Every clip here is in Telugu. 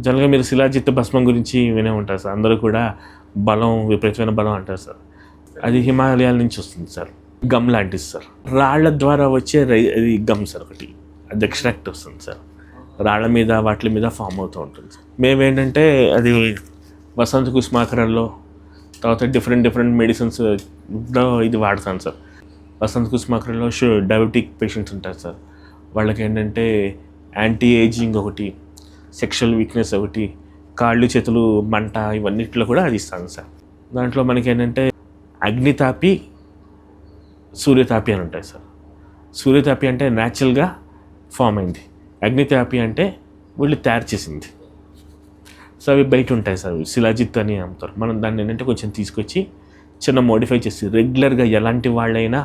జనరల్గా మీరు శిలాజిత్ భస్మం గురించి వినే ఉంటారు సార్. అందరూ కూడా బలం, విపరీతమైన బలం అంటారు సార్. అది హిమాలయాల నుంచి వస్తుంది సార్. గమ్ లాంటిది సార్. రాళ్ల ద్వారా వచ్చే అది గమ్ సార్. ఒకటి అది ఎక్స్ట్రాక్ట్ వస్తుంది సార్. రాళ్ల మీద వాటి మీద ఫామ్ అవుతూ ఉంటుంది సార్. మేమేంటంటే అది వసంత కుసుమాకరంలో, తర్వాత డిఫరెంట్ మెడిసిన్స్లో ఇది వాడతాను సార్. వసంత కుసుమాకరంలో డయాబెటిక్ పేషెంట్స్ ఉంటారు సార్. వాళ్ళకి ఏంటంటే యాంటీ ఏజింగ్ ఒకటి, సెక్షువల్ వీక్నెస్ ఒకటి, కాళ్ళు చేతులు మంట, ఇవన్నిట్లో కూడా అది ఇస్తాను సార్. దాంట్లో మనకి ఏంటంటే అగ్నితాపి, సూర్యతాపి అని ఉంటాయి సార్. సూర్యతాపి అంటే న్యాచురల్గా ఫామ్ అయింది. అగ్నితాపి అంటే వీళ్ళు తయారు చేసింది. సో అవి బయట ఉంటాయి సార్. శిలాజిత్ అని అమ్ముతారు. మనం దాన్ని ఏంటంటే కొంచెం తీసుకొచ్చి చిన్న మోడిఫై చేసి రెగ్యులర్గా ఎలాంటి వాళ్ళైనా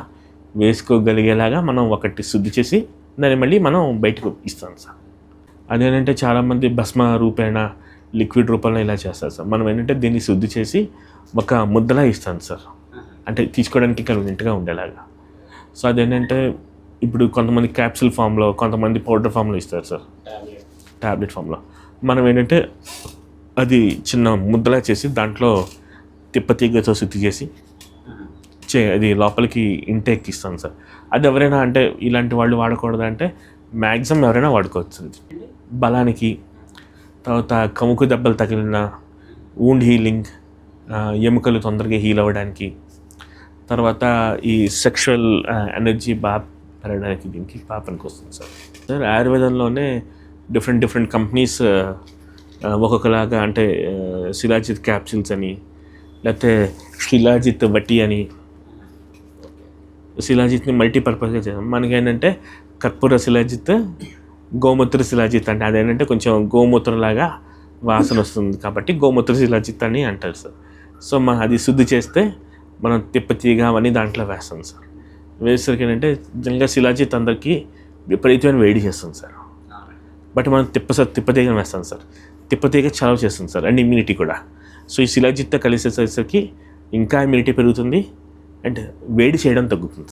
వేసుకోగలిగేలాగా మనం ఒకటి శుద్ధి చేసి దాన్ని మళ్ళీ మనం బయటకు ఇస్తాం సార్. అదేంటంటే చాలామంది భస్మ రూపేణ, లిక్విడ్ రూపంలో ఇలా చేస్తారు సార్. మనం ఏంటంటే దీన్ని శుద్ధి చేసి ఒక ముద్దలా ఇస్తాను సార్. అంటే తీసుకోవడానికి కన్వీనియంట్గా ఉండేలాగా. సో అదేంటంటే ఇప్పుడు కొంతమంది క్యాప్సూల్ ఫామ్లో, కొంతమంది పౌడర్ ఫామ్లో ఇస్తారు సార్. ట్యాబ్లెట్ ఫామ్లో మనం ఏంటంటే అది చిన్న ముద్దలా చేసి దాంట్లో తిప్పతీగతో శుద్ధి చేసి అది లోపలికి ఇంటేక్ ఇస్తాను సార్. అది ఎవరైనా అంటే ఇలాంటి వాళ్ళు వాడకూడదు అంటే మ్యాక్సిమం ఎవరైనా వాడుకోవచ్చు. బలానికి, తర్వాత కముకు దెబ్బలు తగిలిన వూండ్ హీలింగ్, ఎముకలు తొందరగా హీల్ అవ్వడానికి, తర్వాత ఈ సెక్షువల్ ఎనర్జీ బాగా పెరగడానికి దీనికి బాగా పనికి వస్తుంది సార్. సార్ ఆయుర్వేదంలోనే డిఫరెంట్ కంపెనీస్ ఒక్కొక్కలాగా అంటే శిలాజిత్ క్యాప్సిల్స్ అని, లేకపోతే శిలాజిత్ వటి అని, శిలాజిత్ని మల్టీపర్పస్గా చేస్తాం. మనకి ఏంటంటే కర్పూర శిలాజిత్, గోమూత్ర శిలాజిత్ అంటే అదేంటంటే కొంచెం గోమూత్రంలాగా వాసన వస్తుంది కాబట్టి గోమూత్ర శిలాజిత్ అని అంటారు సార్. సో మనం అది శుద్ధి చేస్తే మనం తిప్పతీగ అవన్నీ దాంట్లో వేస్తాం సార్. వేసరికి ఏంటంటే జనరల్గా శిలాజిత్ అందరికీ విపరీతమైన వేడి చేస్తుంది సార్. బట్ మనం తిప్పతీగ వేస్తాం సార్. తిప్పతీగ చలవ చేస్తుంది సార్, అండ్ ఇమ్యూనిటీ కూడా. సో ఈ శిలాజిత్తో కలిసేసరికి ఇంకా ఇమ్యూనిటీ పెరుగుతుంది అండ్ వేడి చేయడం తగ్గుతుంది.